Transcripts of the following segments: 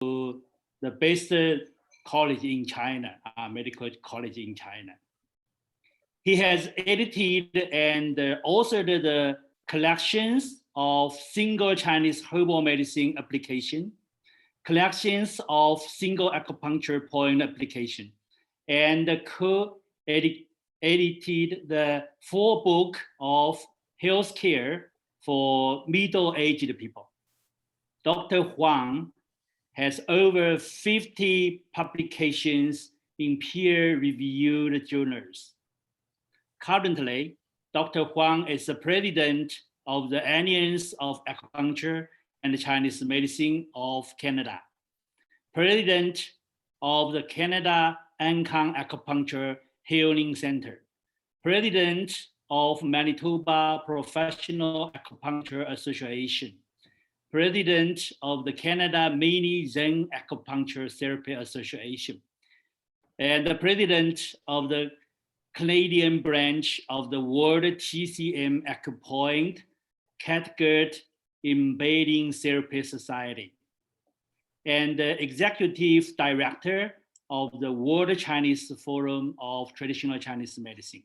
the best college in China, medical college in China. He has edited and authored the collections of single Chinese herbal medicine application, collections of single acupuncture point application, and co-edited the 4 book of healthcare for middle-aged people. Dr. Huang has over 50 publications in peer-reviewed journals. Currently, Dr. Huang is the president of the Alliance of Acupuncture and Chinese Medicine of Canada, president of the Canada Ankang Acupuncture Healing Center, president of Manitoba Professional Acupuncture Association, president of the Canada Mini Zen Acupuncture Therapy Association, and the president of the Canadian branch of the World TCM Acupoint Catgut Embedding Therapy Society, and the executive director of the World Chinese Forum of Traditional Chinese Medicine.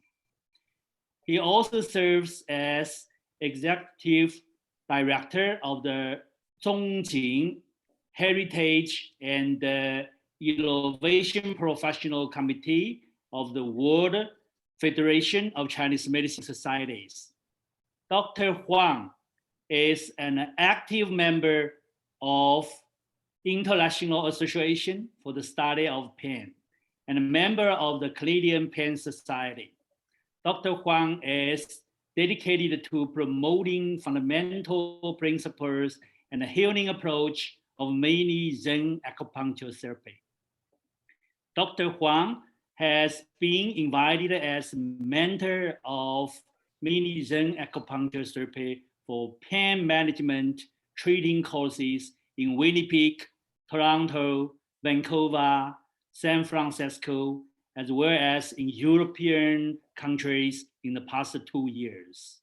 He also serves as executive director of the Zongjing Heritage and Innovation Professional Committee of the World Federation of Chinese Medicine Societies. Dr. Huang is an active member of International Association for the Study of Pain and a member of the Canadian Pain Society. Dr. Huang is dedicated to promoting fundamental principles and a healing approach of many Zen acupuncture therapy. Dr. Huang has been invited as mentor of many Zen acupuncture therapy for pain management training courses in Winnipeg, Toronto, Vancouver, San Francisco, as well as in European countries in the past 2 years.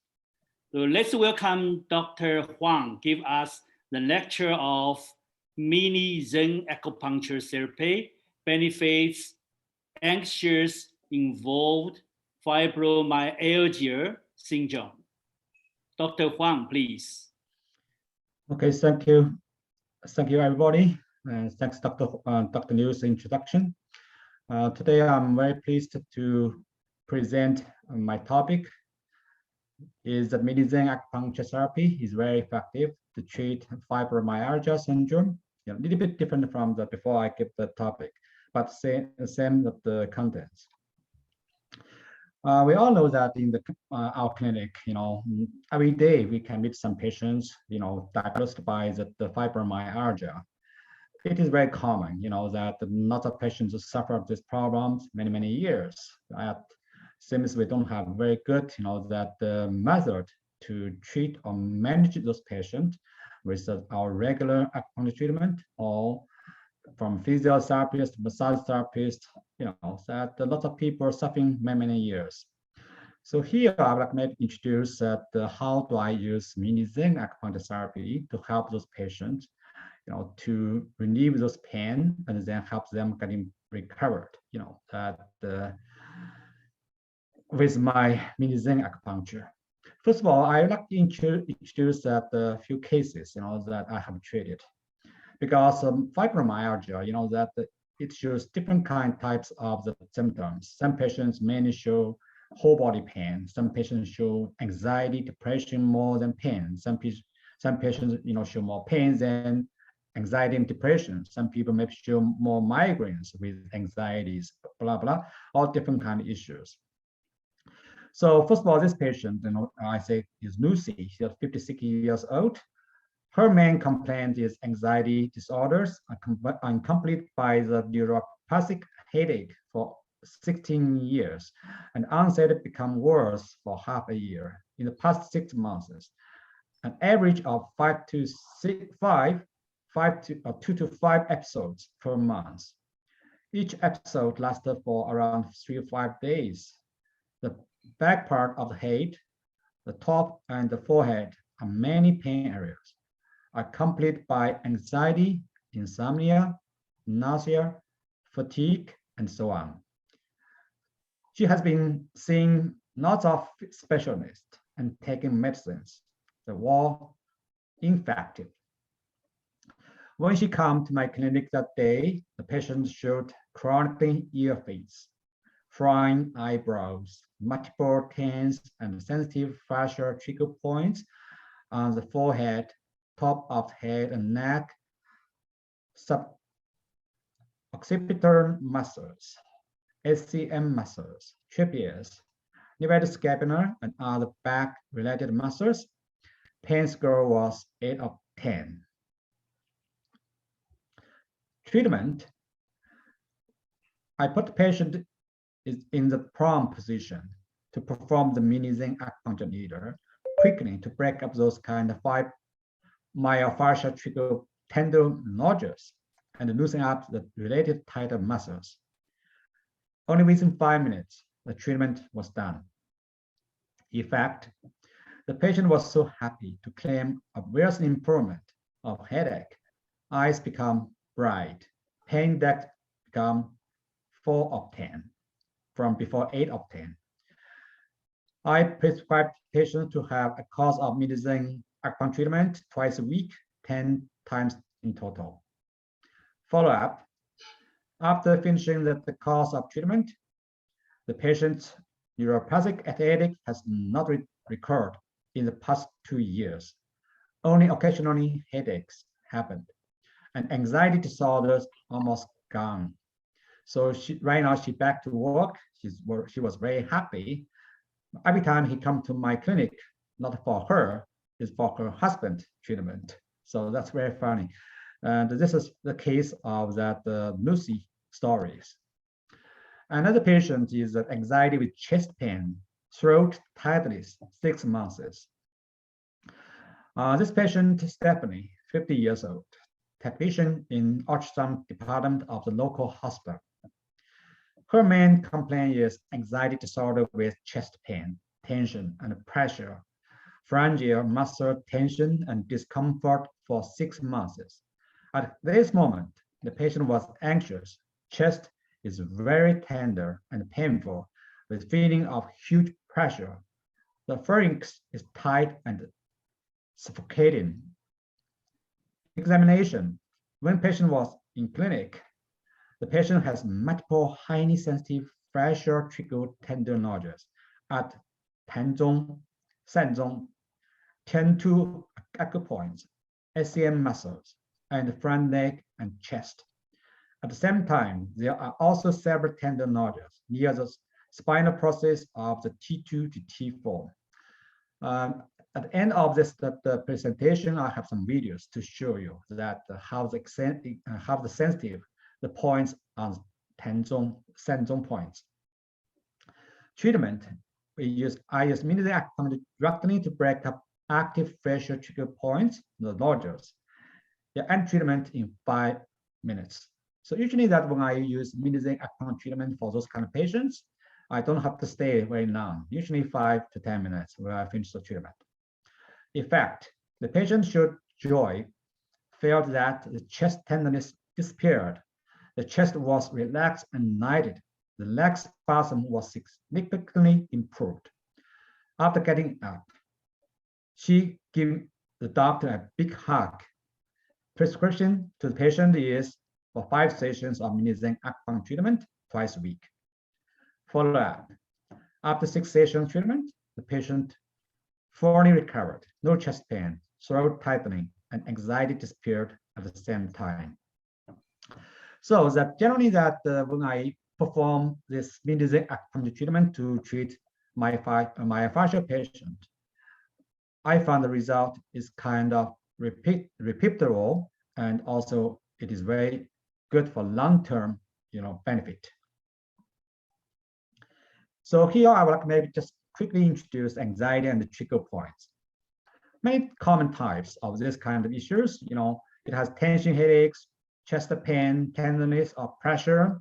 So let's welcome Dr. Huang give us the lecture of mini Zen acupuncture therapy benefits anxious involved fibromyalgia syndrome. Dr. Huang, please. Okay, thank you. Thank you, everybody. And thanks, Dr. Liu's introduction. Today, I'm very pleased to present my topic is that mini Zen acupuncture therapy is very effective to treat fibromyalgia syndrome. A little bit different from the before I give the topic, but same of the contents. We all know that in our clinic, every day we can meet some patients, diagnosed by the fibromyalgia. It is very common, that lots of patients suffer of this problem many years. Seems we don't have very good, that method to treat or manage those patients with our regular acupuncture treatment or from physiotherapist, massage therapist, that a lot of people are suffering many years. So here I would like to introduce how do I use mini Zen acupuncture therapy to help those patients, to relieve those pain and then help them getting recovered, with my mini Zen acupuncture. First of all, I would like to introduce a few cases, that I have treated. Because fibromyalgia, that it shows different types of the symptoms. Some patients mainly show whole body pain. Some patients show anxiety, depression more than pain. Some patients, show more pain than anxiety and depression. Some people may show more migraines with anxieties, blah, blah, all different kind of issues. So first of all, this patient, I say is Lucy. She's 56 years old. Her main complaint is anxiety disorders, accompanied by the neuropathic headache for 16 years, and onset become worse for half a year. In the past 6 months, an average of 2 to 5 episodes per month. Each episode lasted for around 3 to 5 days. The back part of the head, the top, and the forehead are many pain areas, accompanied by anxiety insomnia, nausea, fatigue, and so on. She has been seeing lots of specialists and taking medicines that were ineffective. When she came to my clinic that day, the patient showed chronic ear face, flying eyebrows, multiple tens and sensitive facial trigger points on the forehead, top of head and neck, occipital muscles, SCM muscles, trapezius, levator-scapular, and other back-related muscles. Pain score was 8 of 10. Treatment, I put the patient in the prone position to perform the mini Zinc acupuncture needle quickly to break up those kind of myofascial trigger tendon nodules and loosen up the related tighter muscles. Only within 5 minutes, the treatment was done. In fact, the patient was so happy to claim a worsening improvement of headache. Eyes become bright. Pain index become 4 of 10 from before 8 of 10. I prescribed patients to have a course of mini Zinc acupuncture treatment twice a week, 10 times in total. Follow-up, after finishing the course of treatment, the patient's neuropathic headache has not recurred in the past 2 years. Only occasionally headaches happened, and anxiety disorders almost gone. So right now she's back to work. She was very happy. Every time he come to my clinic, not for her, it's for her husband treatment. So that's very funny. And this is the case of that Lucy stories. Another patient is anxiety with chest pain, throat tightness, 6 months. This patient, Stephanie, 50 years old, technician in ultrasound department of the local hospital. Her main complaint is anxiety disorder with chest pain, tension and pressure, pharyngeal muscle tension and discomfort for 6 months. At this moment, the patient was anxious. Chest is very tender and painful with feeling of huge pressure. The pharynx is tight and suffocating. Examination. When patient was in clinic, the patient has multiple highly sensitive facial trigger tendon nodules at Tanzong, Sanzong, 10-2 acupoints, SCM muscles, and front neck and chest. At the same time, there are also several tendon nodules near the spinal process of the T2 to T4. At the end of this presentation, I have some videos to show you that how the sensitive the points on Sanzong points. Treatment, I use mini Zinc acupuncture directly to break up active facial trigger points, the nodules. And treatment in 5 minutes. So usually that when I use mini Zinc acupuncture treatment for those kind of patients, I don't have to stay very long, usually 5 to 10 minutes where I finish the treatment. In fact, the patient showed joy, felt that the chest tenderness disappeared. The chest was relaxed and knighted. The leg spasm was significantly improved. After getting up, she gave the doctor a big hug. Prescription to the patient is for 5 sessions of mini Zinc acupuncture treatment twice a week. Follow-up. After 6 sessions treatment, the patient fully recovered, no chest pain, throat tightening, and anxiety disappeared at the same time. So that generally that when I perform this mini Zinc acupuncture treatment to treat my myofascial patient, I found the result is kind of repeatable, and also it is very good for long-term, benefit. So here I would like maybe just quickly introduce anxiety and the trigger points. Many common types of this kind of issues, it has tension headaches, chest pain, tenderness or pressure,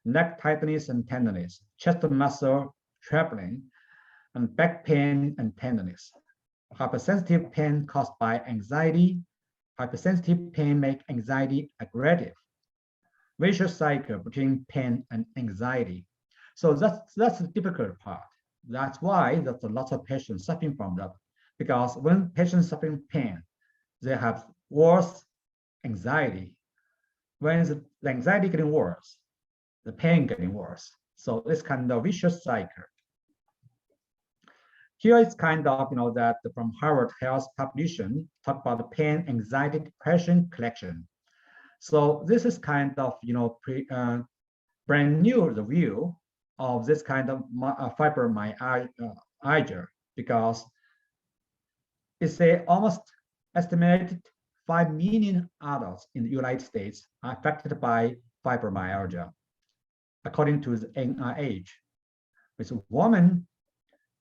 neck tightness and tenderness, chest muscle trembling, and back pain and tenderness. Hypersensitive pain caused by anxiety, hypersensitive pain make anxiety aggressive. Vicious cycle between pain and anxiety. So that's the difficult part. That's why there's a lot of patients suffering from that. Because when patients suffering pain, they have worse anxiety. When the anxiety getting worse, the pain getting worse. So it's kind of vicious cycle. Here is kind of, that from Harvard Health publication, talk about the pain, anxiety, depression collection. So this is kind of, brand new review of this kind of fibromyalgia, because it's almost estimated 5 million adults in the United States are affected by fibromyalgia, according to the NIH, with women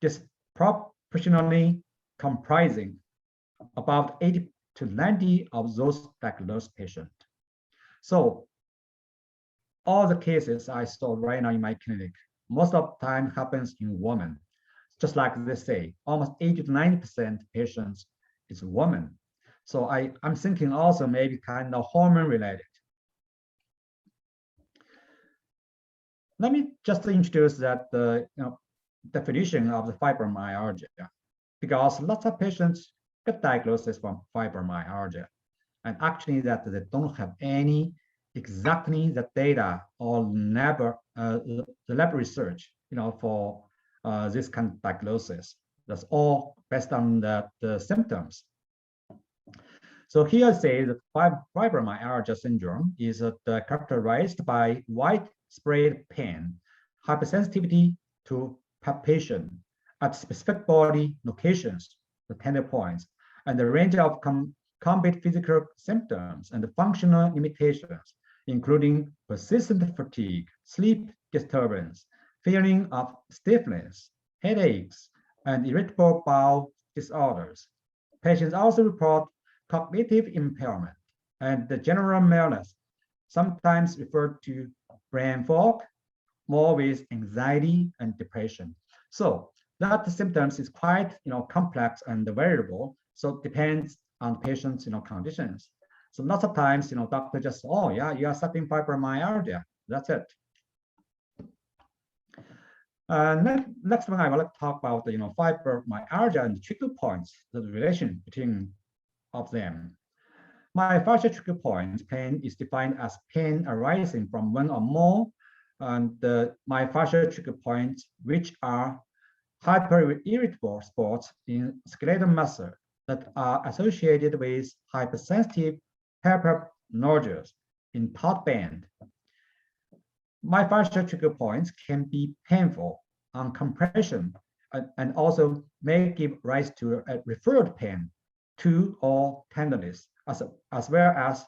disproportionately comprising about 80 to 90 of those diagnosed patients. So all the cases I saw right now in my clinic, most of the time happens in women. Just like they say, almost 80 to 90% patients is women. So I'm thinking also maybe kind of hormone related. Let me just introduce that the definition of the fibromyalgia, because lots of patients get diagnosis from fibromyalgia, and actually that they don't have any exactly the data or the lab research, for this kind of diagnosis. That's all based on the symptoms. So here I say that fibromyalgia syndrome is characterized by widespread pain, hypersensitivity to palpation at specific body locations, the tender points, and the range of combined physical symptoms and functional limitations, including persistent fatigue, sleep disturbance, feeling of stiffness, headaches, and irritable bowel disorders. Patients also report cognitive impairment and the general maleness, sometimes referred to brain fog, more with anxiety and depression. So that the symptoms is quite complex and variable. So it depends on patient's conditions. So lots of times doctor just, oh yeah, you are suffering fibromyalgia. That's it. Next one I want to talk about fibromyalgia and trigger points, the relation between of them. Myofascial trigger point pain is defined as pain arising from one or more and the myofascial trigger points, which are hyper-irritable spots in skeletal muscle that are associated with hypersensitive fibromyalgia in taut band. Myofascial trigger points can be painful on compression and also may give rise to a referred pain to or tenderness, as well as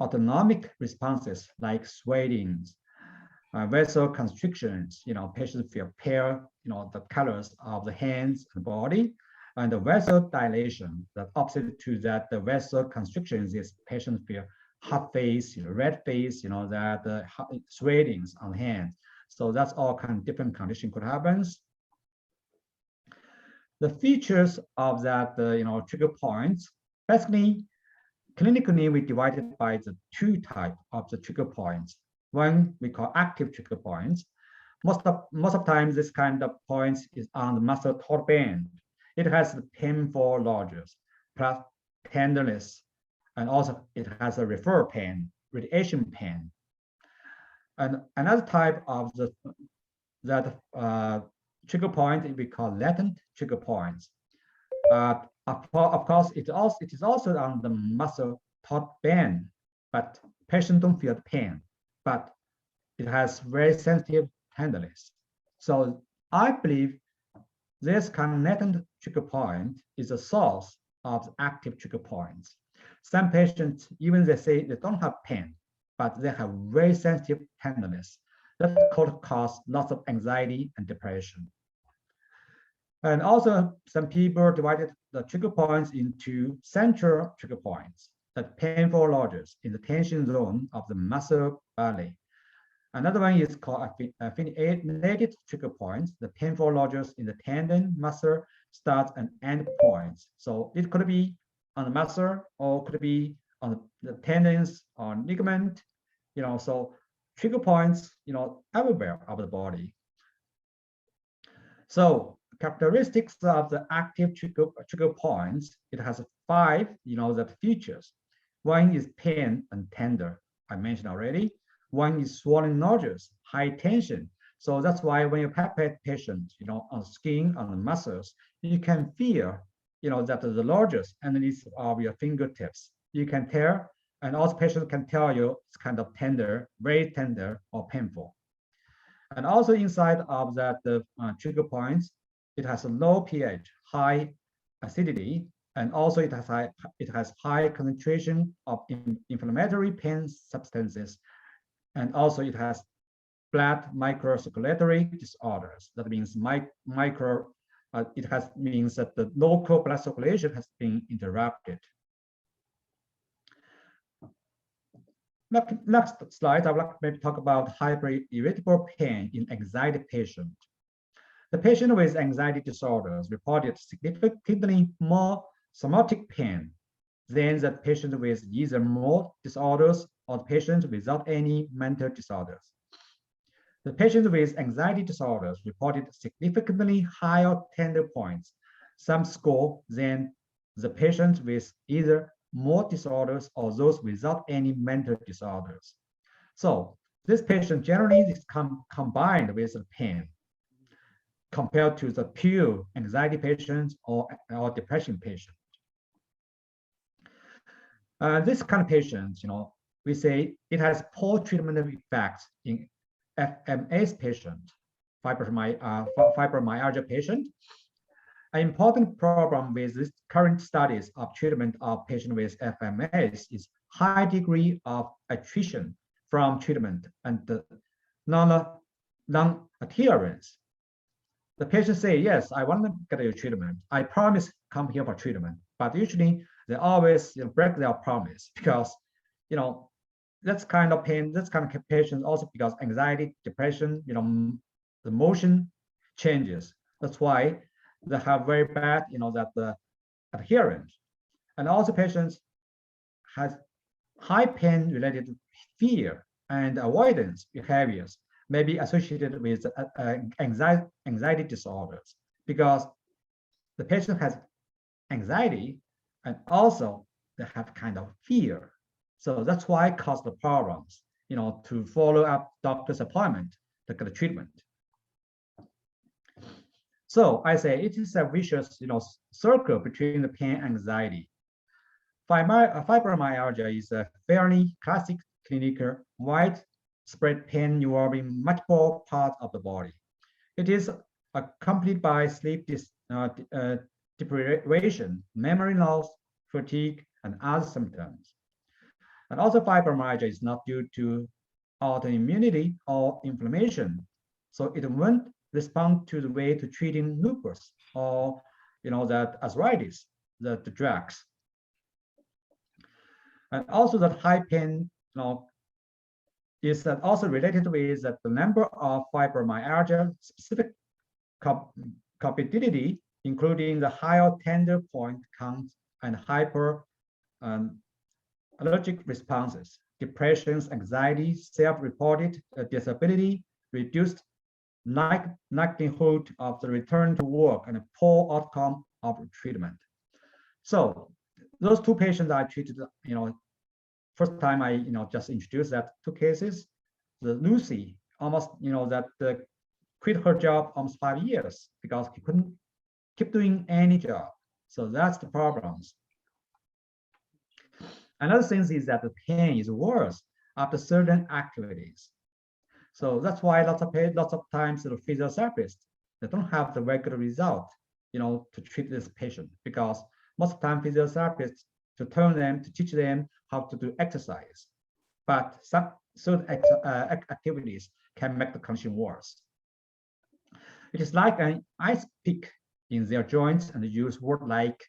autonomic responses like sweatings, vasoconstrictions. Patients feel pale, the colors of the hands and body, and the vasodilation. That opposite to that, the vasoconstrictions is patients feel hot face, red face, that sweatings on hands. So that's all kind of different condition could happen. The features of that, trigger points, basically, clinically, we divided by the two types of the trigger points. One we call active trigger points. Most of times, this kind of points is on the muscle taut band. It has the painful lodges, plus tenderness, and also it has a referral pain, radiation pain. And another type of that trigger point we call latent trigger points. Of course, it is also on the muscle taut band, but patient don't feel the pain, but it has very sensitive tenderness. So I believe this kind of latent trigger point is a source of active trigger points. Some patients, even they say they don't have pain, but they have very sensitive tenderness. That could cause lots of anxiety and depression. And also, some people divided the trigger points into central trigger points, that painful lodges in the tension zone of the muscle belly. Another one is called affiliated trigger points, the painful lodges in the tendon, muscle, start and end points. So it could be on the muscle, or could be on the tendons or ligament, so trigger points, everywhere of the body. So characteristics of the active trigger points, it has 5, that features. One is pain and tender, I mentioned already. One is swollen nodules, high tension. So that's why when you palpate patients, on skin, on the muscles, you can feel, that the nodules underneath of your fingertips. You can tell, and also patients can tell you it's kind of tender, very tender or painful. And also inside of that trigger points, it has a low pH, high acidity, and also it has high concentration of inflammatory pain substances, and also it has blood microcirculatory disorders. That means means that the local blood circulation has been interrupted. Next slide, I would like to maybe talk about hyperirritable pain in anxiety patient. The patient with anxiety disorders reported significantly more somatic pain than the patient with either mood disorders or the patient without any mental disorders. The patient with anxiety disorders reported significantly higher tender points, some score, than the patient with either mood disorders or those without any mental disorders. So this patient generally is combined with the pain compared to the pure anxiety patient or depression patient. This kind of patient, we say it has poor treatment effects in FMS patient, fibromyalgia patient. An important problem with this current studies of treatment of patients with FMS is high degree of attrition from treatment and the non-adherence. The patient say, yes, I want to get your treatment. I promise come here for treatment. But usually they always break their promise because, that's kind of pain, that's kind of patients also because anxiety, depression, the motion changes. That's why they have very bad, the adherence. And also patients has high pain related fear and avoidance behaviors may be associated with anxiety disorders because the patient has anxiety and also they have kind of fear. So that's why it causes the problems, to follow up doctor's appointment to get the treatment. So I say it is a vicious, circle between the pain and anxiety. Fibromyalgia is a fairly classic clinical widespread pain involving multiple parts of the body. It is accompanied by sleep deprivation, memory loss, fatigue, and other symptoms. And also fibromyalgia is not due to autoimmunity or inflammation. So it won't respond to the way to treating lupus or, that arthritis, the drugs. And also that high pain, is that also related with that the number of fibromyalgia specific comorbidity, including the higher tender point count and hyper allergic responses, depressions, anxiety, self-reported disability, reduced likelihood of the return to work, and a poor outcome of treatment. So those two patients I treated, first time I, just introduced that 2 cases. The Lucy almost, quit her job almost 5 years because he couldn't keep doing any job. So that's the problems. Another thing is that the pain is worse after certain activities. So that's why lots of times the physiotherapists, they don't have the regular result, to treat this patient because most of the time physiotherapists to teach them how to do exercise. But some certain activities can make the condition worse. It is like an ice pick in their joints and use words like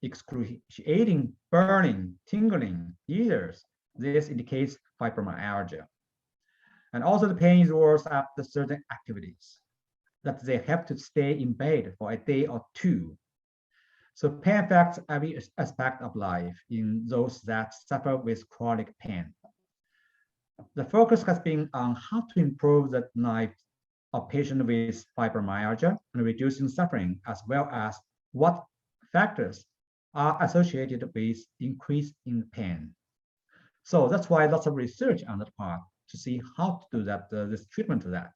excruciating, burning, tingling, tears. This indicates fibromyalgia. And also the pain is worse after certain activities that they have to stay in bed for a day or 2. So pain affects every aspect of life in those that suffer with chronic pain. The focus has been on how to improve the life of patients with fibromyalgia and reducing suffering, as well as what factors are associated with increase in pain. So that's why lots of research on that part to see how to do that, this treatment to that.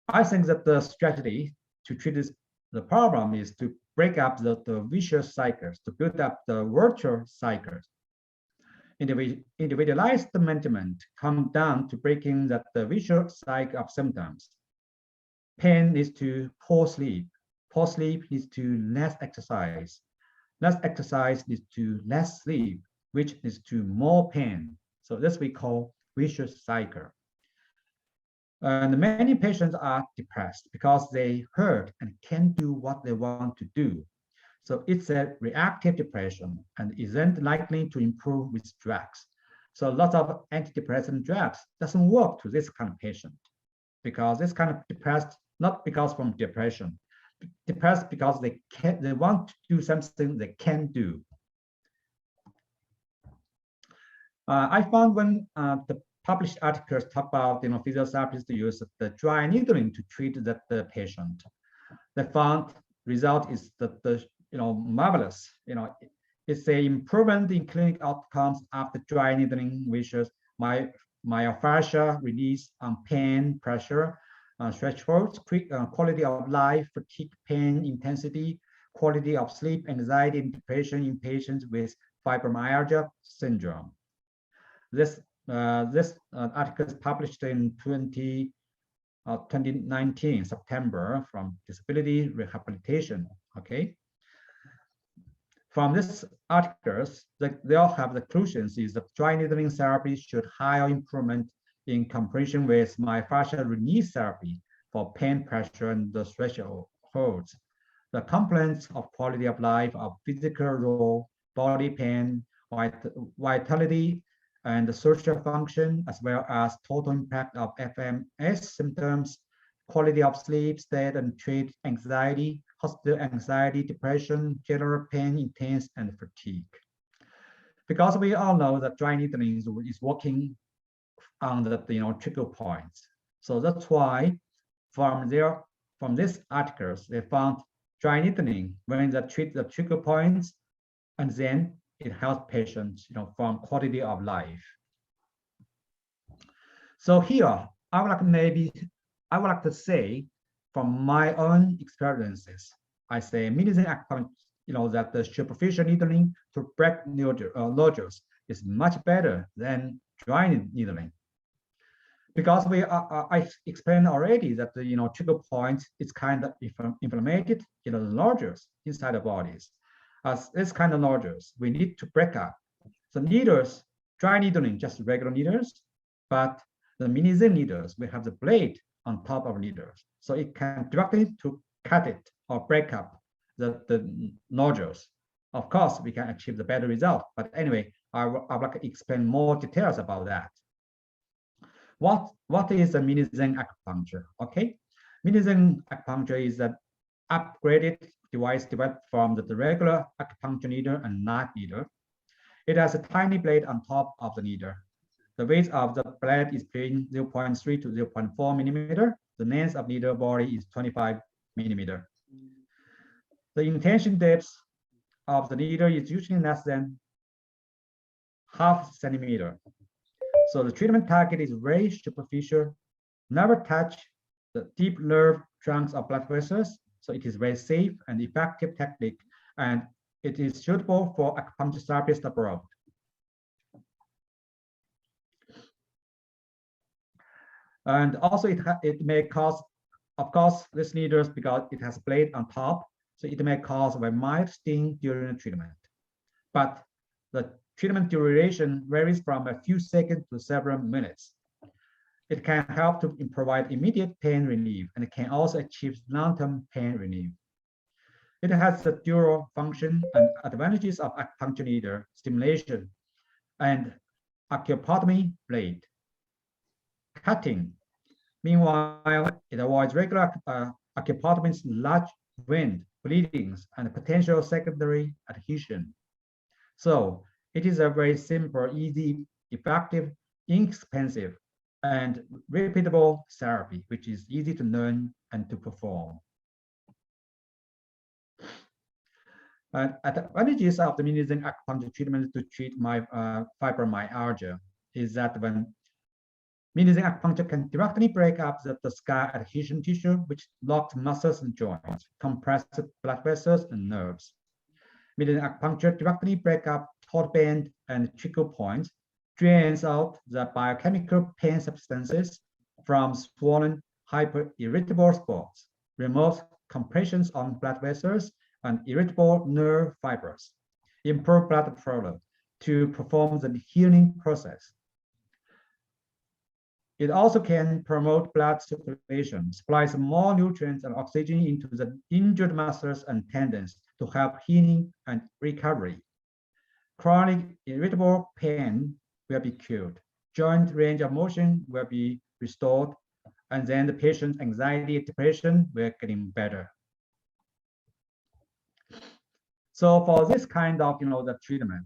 I think that the strategy to treat the problem is to break up the vicious cycles, to build up the virtuous cycles. Individualized management comes down to breaking the vicious cycle of symptoms. Pain leads to poor sleep. Poor sleep leads to less exercise. Less exercise leads to less sleep, which leads to more pain. So this we call vicious cycle. And many patients are depressed because they hurt and can't do what they want to do. So it's a reactive depression and isn't likely to improve with drugs. So lots of antidepressant drugs doesn't work to this kind of patient because this kind of depressed, not because from depression, depressed because they want to do something they can't do. I found when the published articles talk about physiotherapists use the dry needling to treat the patient. The found result is the marvelous. It's a improvement in clinical outcomes after dry needling, which is myofascia release on pain, pressure, thresholds, quality of life, fatigue, pain, intensity, quality of sleep, anxiety, and depression in patients with fibromyalgia syndrome. This article is published in 2019 September from Disability Rehabilitation. Okay. From this articles, they all have the conclusions is that dry needling therapy should higher improvement in comparison with myofascial release therapy for pain, pressure, and the thresholds. The components of quality of life of physical role, body pain, vitality, and the social function, as well as total impact of FMS symptoms, quality of sleep, state and treat anxiety, hospital anxiety, depression, general pain, intense, and fatigue. Because we all know that dry needling is working on the trigger points. So that's why from these articles, they found dry needling when they treat the trigger points, and then it helps patients from quality of life. So here, I would like to say from my own experiences, I say Myogen acupuncture, that the superficial needling to break nodules is much better than dry needling. Because I explained already that the trigger point is kind of inflamed, the nodules inside the bodies. As this kind of nodules, we need to break up. So needles, dry needling, just regular needles, but the Myogen needles, we have the blade on top of needles. So it can directly to cut it or break up the nodules. Of course, we can achieve the better result. But anyway, I would like to explain more details about that. What is the Myogen acupuncture? Okay, Myogen acupuncture is an upgraded device developed from the regular acupuncture needle and knife needle. It has a tiny blade on top of the needle. The weight of the blade is between 0.3 to 0.4 millimeter. The length of needle body is 25 millimeter. The intention depth of the needle is usually less than half centimeter. So the treatment target is very superficial, never touch the deep nerve trunks of blood vessels. So it is very safe and effective technique, and it is suitable for acupuncture therapists abroad. And also it may cause, of course, this needles, because it has a blade on top, so it may cause a mild sting during the treatment. But the treatment duration varies from a few seconds to several minutes. It can help to provide immediate pain relief, and it can also achieve long-term pain relief. It has the dual function and advantages of acupuncture needle stimulation and acupotomy blade. Cutting. Meanwhile, it avoids regular acupotomy's large wound, bleedings, and potential secondary adhesion. So it is a very simple, easy, effective, inexpensive, and repeatable therapy, which is easy to learn and to perform. And advantages of the mini Zinc acupuncture treatment to treat my fibromyalgia is that when mini Zinc acupuncture can directly break up the scar adhesion tissue, which locks muscles and joints, compresses blood vessels and nerves. Mini Zinc acupuncture directly break up taut band and trigger points, drains out the biochemical pain substances from swollen hyper-irritable spots, removes compressions on blood vessels and irritable nerve fibers, improve blood flow to perform the healing process. It also can promote blood circulation, supplies more nutrients and oxygen into the injured muscles and tendons to help healing and recovery. Chronic irritable pain will be cured, joint range of motion will be restored, and then the patient's anxiety and depression will getting better. So for this kind of, the treatment,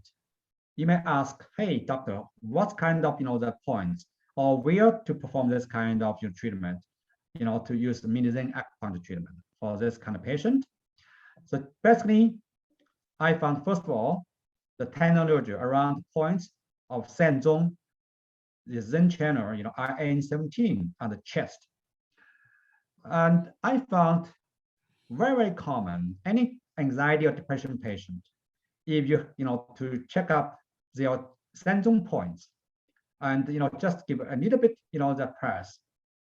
you may ask, hey, doctor, what kind of, the points or where to perform this kind of treatment, to use the mini Zinc acupuncture treatment for this kind of patient? So basically, I found, first of all, the tendon around points of Sanzong, the Zen channel, IN17 on the chest. And I found very common, any anxiety or depression patient, if you, to check up their Sanzong points and, just give a little bit, the press,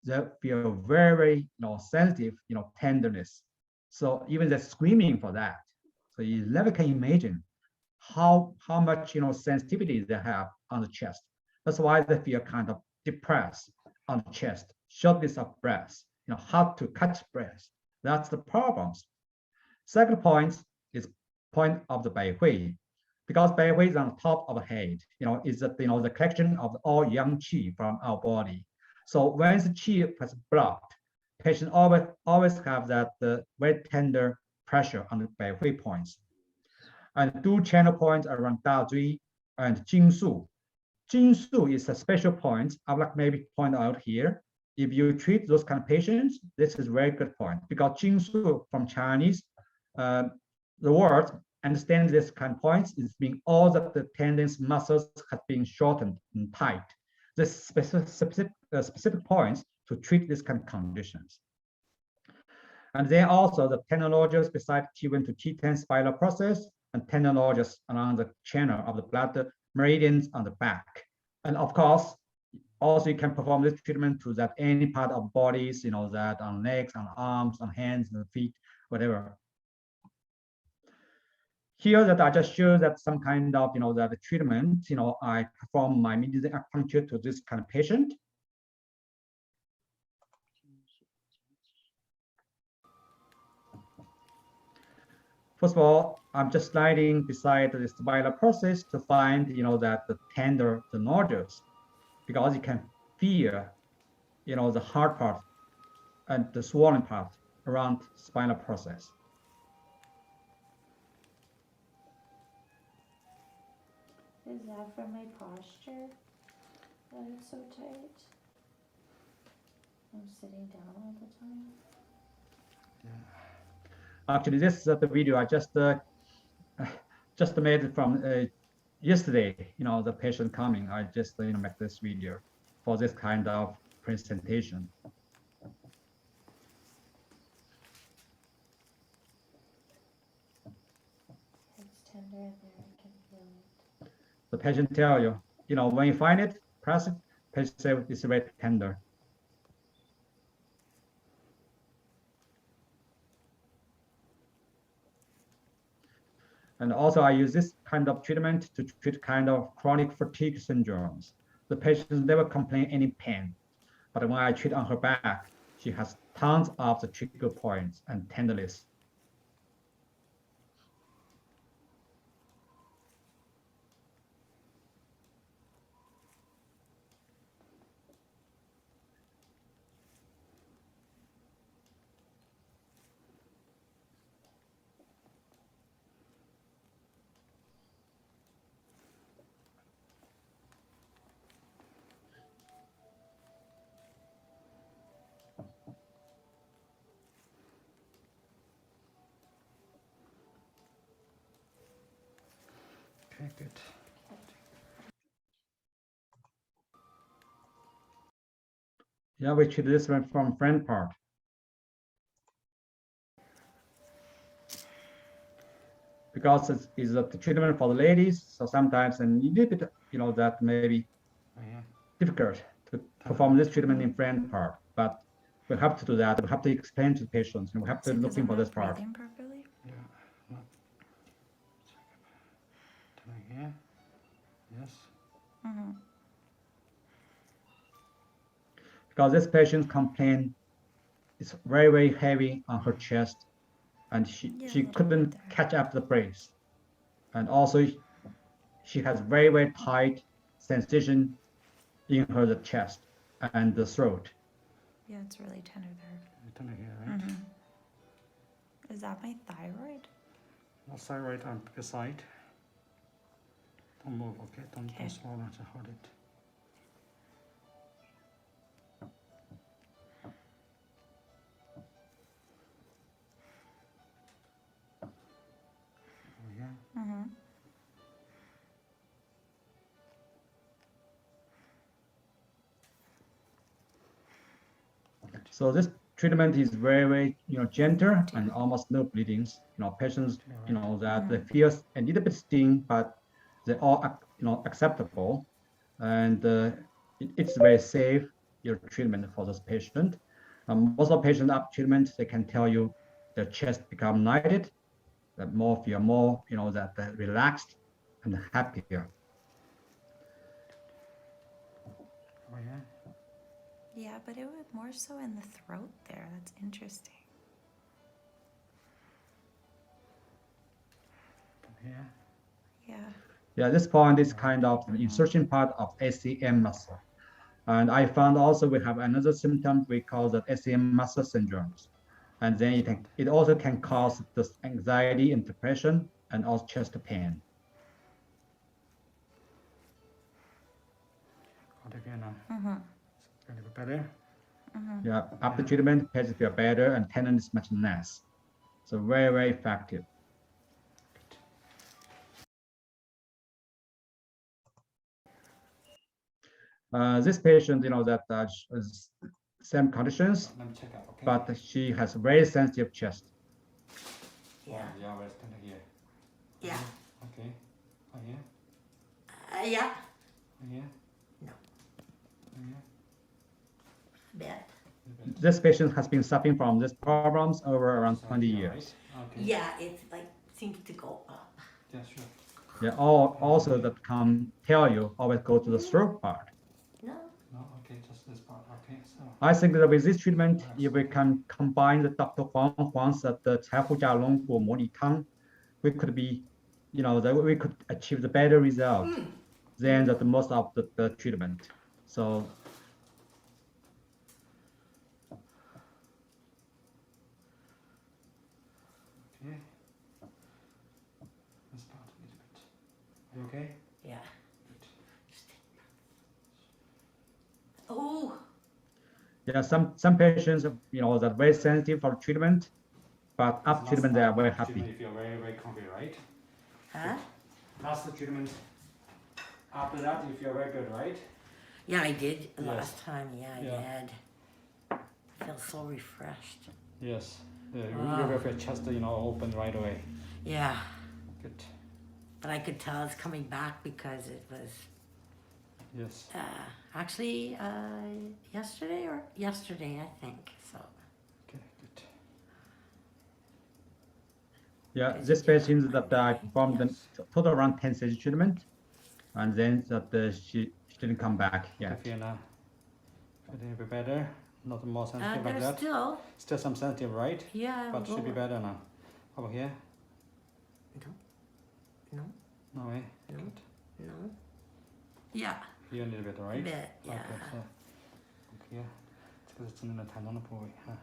they feel very, sensitive, tenderness. So even they're screaming for that. So you never can imagine how much, sensitivity they have on the chest. That's why they feel kind of depressed on the chest, shortness of breath, hard to catch breath. That's the problems. Second point is point of the Bai Hui, because Bai Hui is on top of the head, is that, the collection of all yang qi from our body. So when the qi is blocked, patient always have that very tender pressure on the Bai Hui points. And two channel points around Da Zui and Jing Su. Jing Su is a special point. I would like maybe point out here. If you treat those kind of patients, this is a very good point, because Jing Su from Chinese, the word understand this kind of points is being all that the tendons, muscles have been shortened and tight. This specific points to treat this kind of conditions. And then also the tendon nodules beside T1 to T10 spiral process and tendon nodules along the channel of the blood meridians on the back. And of course, also you can perform this treatment to that any part of bodies, that on legs, on arms, on hands, and feet, whatever. Here that I just show that some kind of, that the treatment, I perform my mini Zinc acupuncture to this kind of patient. First of all, I'm just sliding beside the spiral process to find, that the nodules, because you can feel, the hard part and the swollen part around spinal process. Is that from my posture that it's so tight? I'm sitting down all the time. Actually, this is the video I just made from yesterday. The patient coming. I just make this video for this kind of presentation. It's tender in there. I can feel it. The patient tell you, when you find it, press it. Patient say it's very tender. And also I use this kind of treatment to treat kind of chronic fatigue syndromes. The patient never complain any pain, but when I treat on her back, she has tons of the trigger points and tenderness. Okay, good. Yeah, we treat this one from front part. Because it's the treatment for the ladies, so sometimes a little bit, that may be Oh, yeah. difficult to perform this treatment in front part, but we have to do that. We have to explain to the patients, and we have to Is it 'cause look in I'm for not this part. breathing properly? Yeah. No. Turn it here. Yes. Mm-hmm. Because this patient complained it's very, very heavy on her chest, and Yeah, she a little bit couldn't there. catch up the breath. And also she has very, very tight sensation in her chest and the throat. Yeah, it's really tender there. Turn it here, right? Mm-hmm. Is that my thyroid? Not thyroid on the side. Don't move, okay? Don't swallow, just hold it. Oh, yeah. Mm-hmm. So this treatment is very, very, gentle and almost no bleedings. Patients, that they feel a little bit sting, but they all, acceptable, and it's very safe treatment for this patient. Most of patients after treatment, they can tell you their chest become lighted, that feel more, that they're relaxed and happier. Oh, yeah. Yeah, but it was more so in the throat there. That's interesting. Here. Yeah. Yeah, this point is kind of the insertion part of SCM muscle. And I found also we have another symptom we call the SCM muscle syndromes. And then it also can cause this anxiety and depression and also chest pain. Hold it here now. Mm-hmm. It's a little bit better. Mm-hmm. Yeah, after treatment, patients feel better and tendon is much less. So very, very effective. This patient, that is same conditions, Let me check out, okay? but she has very sensitive chest. Yeah. Yeah, we'll stand here. Yeah. Okay. Oh, yeah. Yeah. Oh, yeah. No. Oh, yeah. Bet. This patient has been suffering from these problems over around 20 Here, years. right? Okay. Yeah, it's like seems to go up. Yeah, sure. Yeah, also that can tell you always go to the throat part. No. No, okay, just this part. Okay, so. I think that with this treatment, if we can combine the Dr. Huang's the 柴胡加龙骨模拟汤, we could be, that we could achieve the better result than the most of the treatment. So Okay. This part a little bit. Are you okay? Yeah. Good. Oh. yeah, some patients, that are very sensitive for treatment, but after treatment they are very happy. You feel very, very comfy, right? Huh? Last treatment. After that, you feel very good, right? Yeah, I did Yes. last time. Yeah, I Yeah. did. I feel so refreshed. Yes. Yeah, you Wow. really feel your chest, open right away. Yeah. Good. But I could tell it's coming back because it was Yes. actually yesterday, I think. So. Okay, good. Yeah, this patient that I performed the Yes. total around 10 session treatment, and then that she didn't come back Yeah. yet. Feel now. Feel a little bit better. Not more sensitive like There's that. Still some sensitive, right? yeah. But should be lower. better now. Over here? No. No way. No. Good. No. Yeah. Here a little bit, A right? bit. Yeah. Okay, so. Okay. 这个是真正的弹簧的部位哈。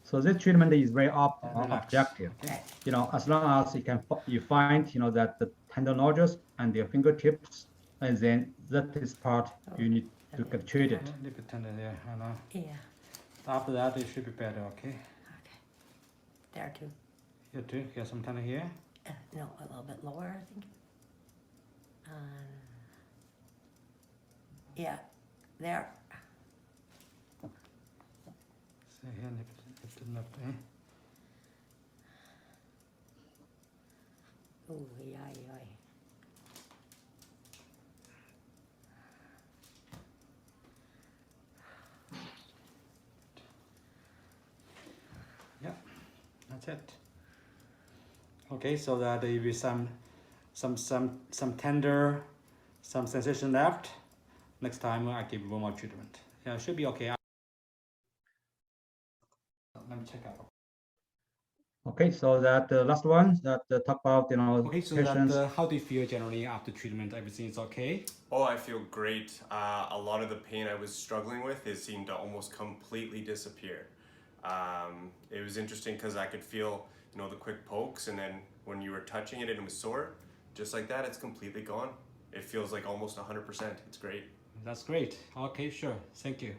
So this treatment is very Relax. objective. Okay. As long as you find, that the tendon nodules and their fingertips, and then that is part you need to get treated. A little bit tender there, I know. Yeah. After that, it should be better, okay? Okay. There too. Here too, here's some tender here. No, a little bit lower, I think. Yeah, there. So here, nip it up, eh? Oh, yeah, yeah. Yeah, that's it. Okay, so that there will be some tender, some sensation left. Next time I give one more treatment. Yeah, it should be okay. Let me check out. Okay, so that the last one that talk about Okay, so patients. that, how do you feel generally after treatment? Everything is okay? Oh, I feel great. A lot of the pain I was struggling with, it seemed to almost completely disappear. It was interesting because I could feel, the quick pokes, and then when you were touching it and it was sore, just like that, it's completely gone. It feels like almost 100%. It's great. That's great. Okay, sure. Thank you.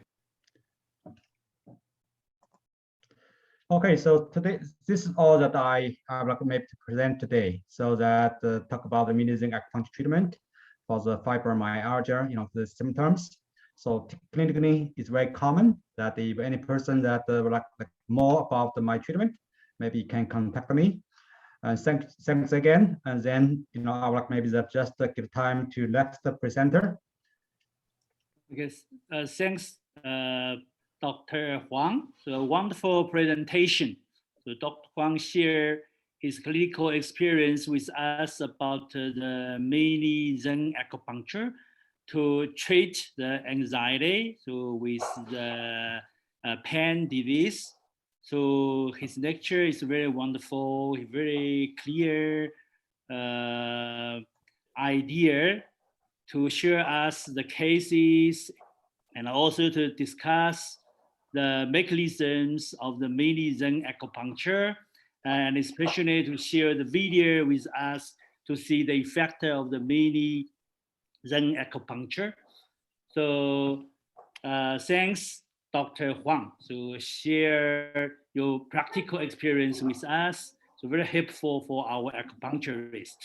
Okay, so today this is all that I recommend to present today. So that talk about the mini zinc acupuncture treatment for the fibromyalgia, the symptoms. So clinically, it's very common that if any person that would like more about my treatment, maybe can contact me. Thanks again. And then I would like maybe that just give time to next presenter. Because thanks, Dr. Huang. So wonderful presentation. So Dr. Huang shared his clinical experience with us about the mini Zen acupuncture to treat the anxiety, so with the pain disease. So his lecture is very wonderful, very clear idea to share us the cases and also to discuss the mechanisms of the mini Zen acupuncture, and especially to share the video with us to see the effect of the mini Zen acupuncture. So thanks, Dr. Huang, to share your practical experience with us. So very helpful for our acupuncturist.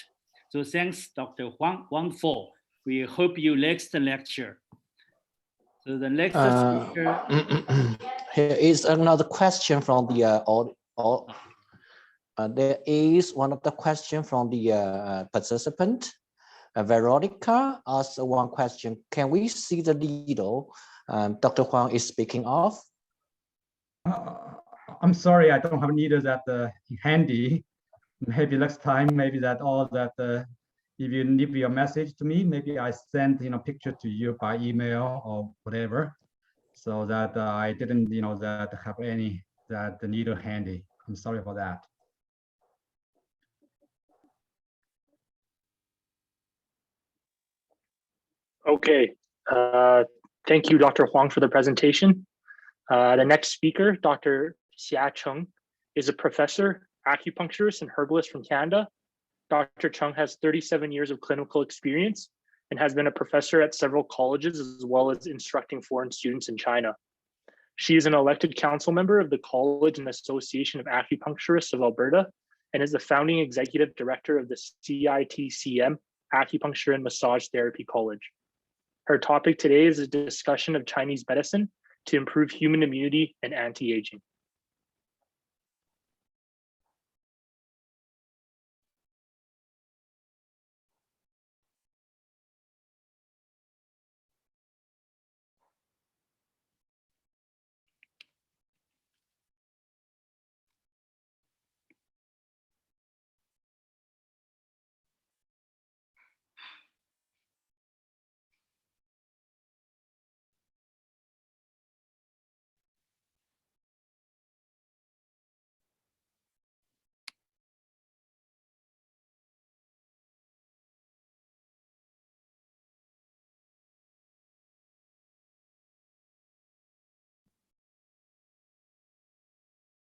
So thanks, Dr. Huang. Wonderful. We hope you next lecture. So the next speaker. Here is another question from the there is one of the question from the participant. Veronica asked one question. Can we see the needle Dr. Huang is speaking of? I'm sorry, I don't have needle that handy. Maybe next time, maybe that all that if you leave your message to me, maybe I send picture to you by email or whatever, so that I didn't that have any that the needle handy. I'm sorry about that. Okay, thank you, Dr. Huang, for the presentation. The next speaker, Dr. Xia Cheng, is a professor, acupuncturist, and herbalist from Canada. Dr. Cheng has 37 years of clinical experience and has been a professor at several colleges as well as instructing foreign students in China. She is an elected council member of the College and Association of Acupuncturists of Alberta and is the founding executive director of the CITCM Acupuncture and Massage Therapy College. Her topic today is a discussion of Chinese medicine to improve human immunity and anti-aging.